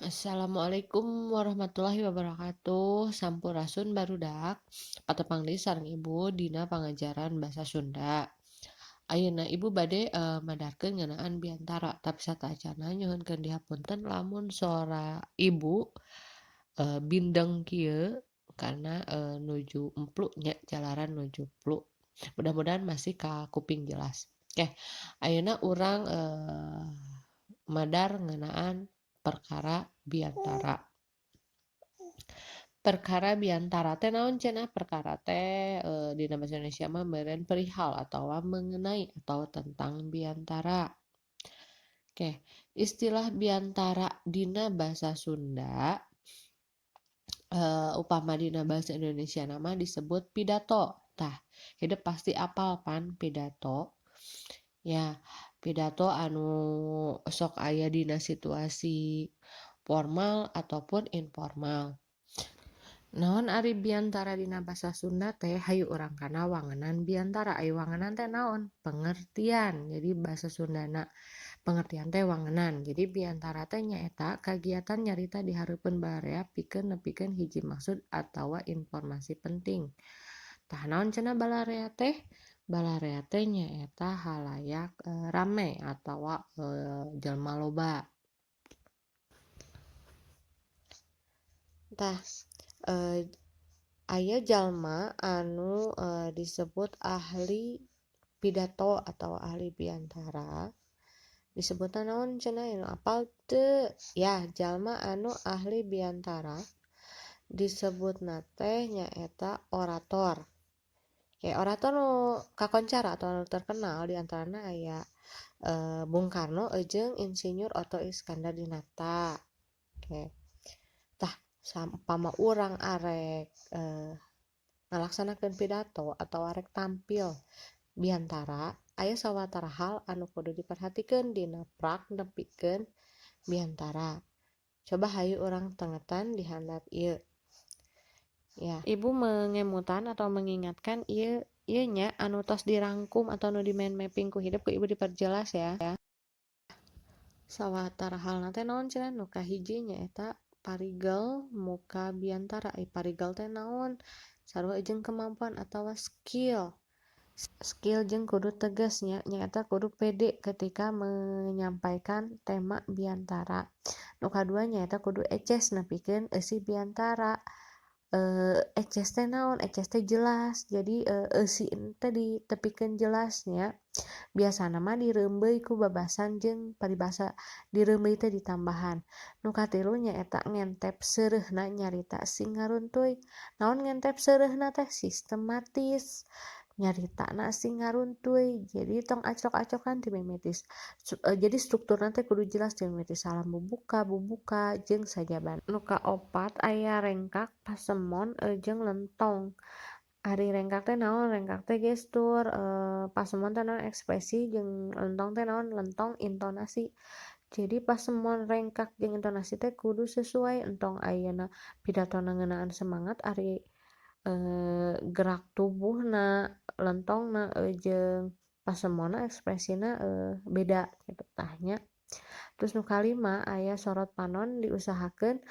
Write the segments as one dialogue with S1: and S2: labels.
S1: Assalamualaikum warahmatullahi wabarakatuh. Sampurasun barudak. Patepangdeui sareng Ibu dina pangajaran basa Sunda. Ayeuna Ibu bade madarkeun ngeunaan biantara, tapi sateuacanna nyuhunkeun dihapunten lamun sora Ibu bindeng kieu karena nuju emplu nya jalaran nuju plu. Mudah-mudahan masih ka kuping jelas. Oke, ayeuna urang madar ngeunaan perkara biantara. Perkara biantara teh naon cenah? Perkara teh dina basa Indonesia mah meureun perihal atawa mengenai atau tentang biantara. Oke, istilah biantara dina basa Sunda upama dina bahasa Indonesia nama disebut pidato. Tah, hidup pasti apal pan pidato. Ya, pidato anu sok aya dina situasi formal ataupun informal. Naon ari biantara dina basa Sunda teh hayu urang kana wangenan biantara. Aya wangenan teh naon? Pengertian. Jadi basa Sundana pengertian teh wangenan. Jadi biantara teh nyaeta kagiatan nyarita di hareupeun barea pikeun nepikeun hiji maksud atawa informasi penting. Tah naon cenah balarea teh? Balarea teh nyaeta halayak rame atawa jalma loba. Tah aya jalma anu disebut ahli pidato atau ahli biantara. Disebutna naon cenah anu apal teu? Ya, jalma anu ahli biantara disebutna teh nyaeta orator. Kayak orator nu kakoncara atau anu terkenal diantaranya aya Bung Karno jeung Insinyur Otto Iskandar Dinata. Oke. Tah, sampama urang arek ngalaksanakeun pidato atau arek tampil biantara, aya sawatara hal anu kudu diperhatikeun dina prak nepikeun biantara. Coba hayu urang tengetan di handap ieu. Ya, Ibu mengemutan atau mengingatkan ieu nya anu tos dirangkum atau anu di mind mapping ku hidup ku Ibu diperjelas ya. Sawatara halna teh naon cenah? Nu kahiji nyaeta parigel muka biantara. Parigel teh naon? Sarua jeung kemampuan atawa skill. Skill jeung kudu tegas nya nyaeta kudu pede ketika menyampaikan tema biantara. Nu kadua nyaeta kudu eces nepikeun eusi biantara. Eces teh naon? Eces teh jelas. Jadi eusi teh ditepikeun jelasnya. Biasana mah direumbeui ku babasan jeung paribasa. Direumbeui teh ditambahan. Nu katilu nyaeta ngentep seureuna nyarita sing ngaruntuy. Naon ngentep seureuna teh? Sistematis. Nyaritana sing ngaruntuy. Jadi tong acok-acokan ti mimitis. Jadi strukturna teh kudu jelas ti mimitis salam bubuka jeung sajaban. Nu kaopat aya rengkak, pasemon jeung lentong. Ari rengkak teh naon? Rengkak teh gestur, pasemon teh naon? Ekspresi jeung lentong teh naon? Lentong intonasi. Jadi pasemon rengkak jeung intonasi teh kudu sesuai entong ayeuna pidatona ngeunaan semangat ari gerak tubuhna, lentongna jeung pasemonna ekspresina beda kitu tah nya. Terus nu kalima aya sorot panon diusahakeun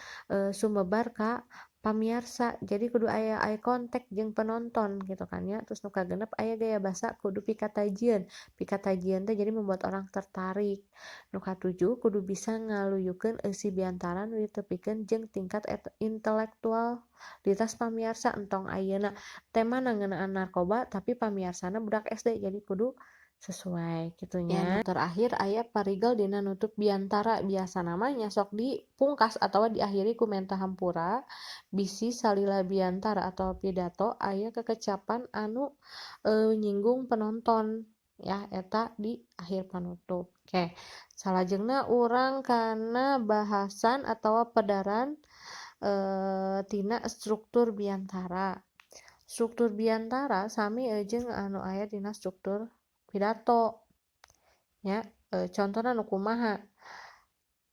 S1: sumebar ka pamiarsa. Jadi kudu aya eye contact jeung penonton gitu kan ya. Terus nu kagenep aya gaya basa kudu pikatajieun. Pikatajieun teh jadi membuat orang tertarik. Nu katujuh kudu bisa ngaluyukeun eusi biantara nu ditepikeun jeung tingkat intelektualitas pamiarsa entong ayeuna temana ngeunaan narkoba tapi pamiarsana budak SD jadi kudu sesuai gitunya. Ya, nu terakhir aya parigel dina nutup biantara. Biasa namanya sok dipungkas atau diakhiri ku menta hampura bisi salila biantara atau pidato aya kekecapan anu nyinggung penonton ya eta di akhir panutup. Oke, salajengna urang kana bahasan atau pedaran tina struktur biantara. Struktur biantara sami jeung anu aya dina struktur pidato. Ya, contohna nu kumaha?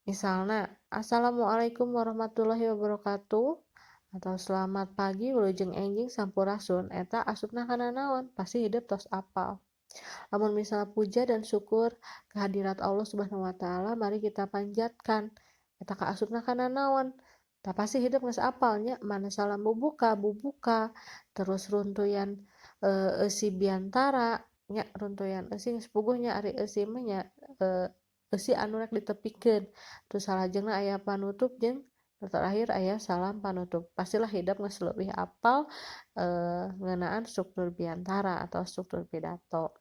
S1: Misalna, Assalamualaikum warahmatullahi wabarakatuh atau selamat pagi wilujeng enjing sampurasun eta asupna kana naon? Pasti hidup tos apal. Lamun misal puja dan syukur kehadirat Allah Subhanahu wa taala mari kita panjatkan eta kaasupna kana naon tah pasti hidup geus apal nya mana salam bubuka bubuka terus runtuyan eusi biantara nya runtuyan eusi geus puguh nya ari eusi mah nya eusi anu rek ditepikeun terus salajengna aya panutup jeung terakhir aya salam panutup pastilah hidup geus leuwih apal ngeunaan struktur biantara atau struktur pidato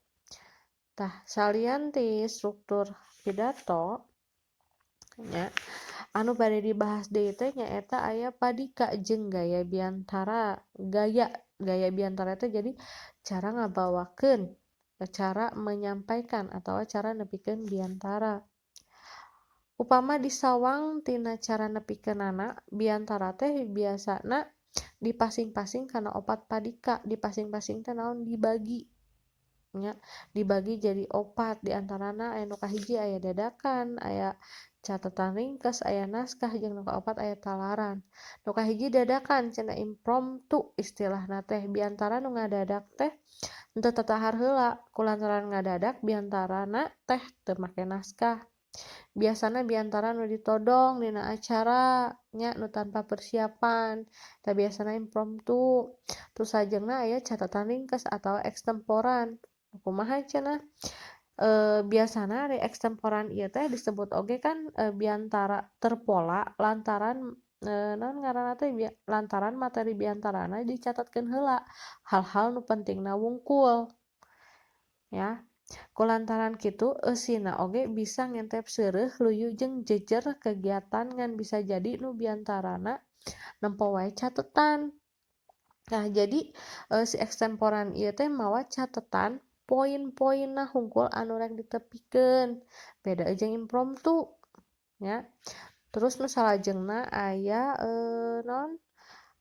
S1: tah salian ti struktur pidato nya anu bade dibahas deui teh nyaeta aya padika jeung gaya biantara gaya gaya biantara teh jadi cara ngabawakeun cara menyampaikan atau cara nepikeun biantara upama disawang tina cara nepikeunana biantara teh biasana dipasing-pasing kana opat padika dipasing-pasing teh naon dibagi nya dibagi jadi opat diantarana aya nu kahiji aya dadakan aya catatan ringkes aya naskah jeung nu kaopat aya talaran nu kahiji dadakan cenah impromptu istilahna teh biantara nu ngadadak teh henteu tatahar heula kulantaran ngadadak biantarana teh teu make naskah biasana biantara nu ditodong dina acara nya nu tanpa persiapan tah biasana impromptu terus sajengna aya catatan ringkes atau ekstemporan kumaha cenah biasana ari ekstemporan ieu teh disebut oge kan biantara terpola lantaran naon ngaranna teh lantaran materi biantarana dicatatkeun heula hal-hal nu pentingna wungkul ya kulantaran kitu eusina oge bisa ngentep seureuh luyu jeung jejer kegiatan ngan bisa jadi nu biantarana nempo wae catetan nah jadi si ekstemporan ieu teh mawa catetan poin-poinna hungkul anu rek ditepikeun beda jeung impromptu ya terus nu salajengna aya naon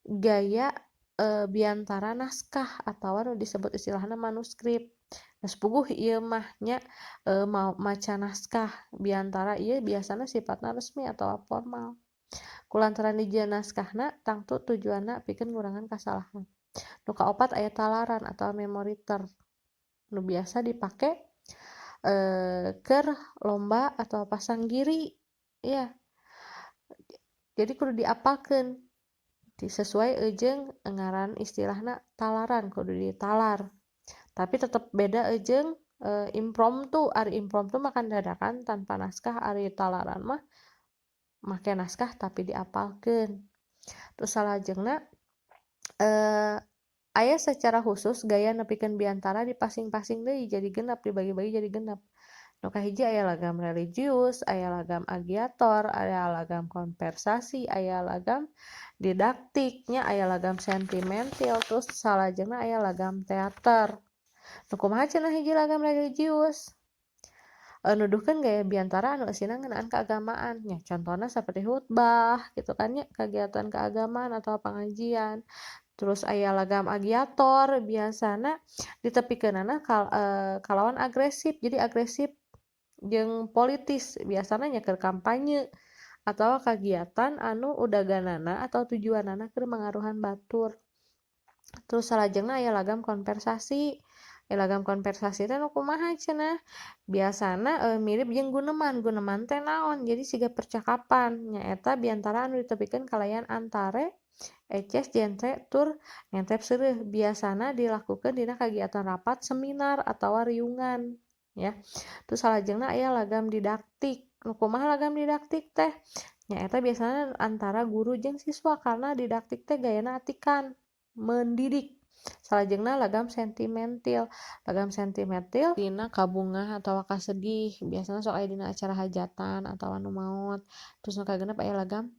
S1: gaya biantara naskah atawa nu disebut istilahna manuskrip geus puguh ieu mah nya maca naskah biantara ieu biasana sifatna resmi atawa formal kulantaran dijieun naskahna tangtu tujuanna pikeun ngurangan kasalahan nu kaopat aya talaran atau memoriter nu biasa dipake keur lomba atau pasang giri ya jadi kudu diapalkeun sesuai jeung ngaran istilahna talaran kudu ditalar tapi tetep beda jeung impromptu ari impromptu mah kan dadakan tanpa naskah ari talaran mah make naskah tapi diapalkeun terus salajengna aya secara khusus gaya nepikeun biantara dipasing-pasing deui jadi genep dibagi-bagi jadi genep nu kahiji aya lagam religius aya lagam agiator aya lagam konversasi aya lagam didaktiknya aya lagam sentimental terus salajengna aya lagam teater nu kumaha cenah hiji lagam religius nuduhkeun gaya biantara anu eusina ngeunaan keagamaan nya contona saperti khutbah gitu kan nya kegiatan keagamaan atau pengajian terus aya lagam agiator biasana ditepikeunana kalawan agresif jadi agresif jeung politis biasana nya keur kampanye atau kegiatan anu udaganana atau tujuanana keur mangaruhan batur terus salajengna aya lagam konversasi lagam konversasi teh nu kumaha cenah biasana mirip jeung guneman teh naon jadi siga percakapan nyaeta biantara anu ditepikeun kalayan antare eces genre tur ngentep seureuh biasana dilakukeun dina kagiatan rapat seminar atawa riungan ya terus salajengna aya lagam didaktik nu kumaha lagam didaktik teh nyaeta biasana antara guru jeung siswa karena didaktik teh gayana atikan mendidik salajengna lagam sentimental dina kabungah atawa kasedih biasana sok aya dina acara hajatan atawa anu maot terus nu kagenep aya lagam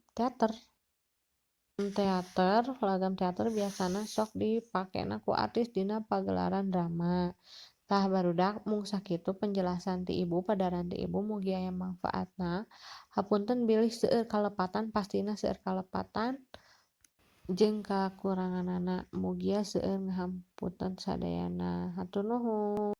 S1: lagam teater biasana sok dipakena ku artis dina pagelaran drama tah barudak mung sakitu penjelasan ti ibu padaran ti ibu mugi aya mangfaatna hapunten bilih seueur kalepatan pastina seueur kalepatan jeung kakuranganana mugia seueur ngahampunten sadayana hatur nuhun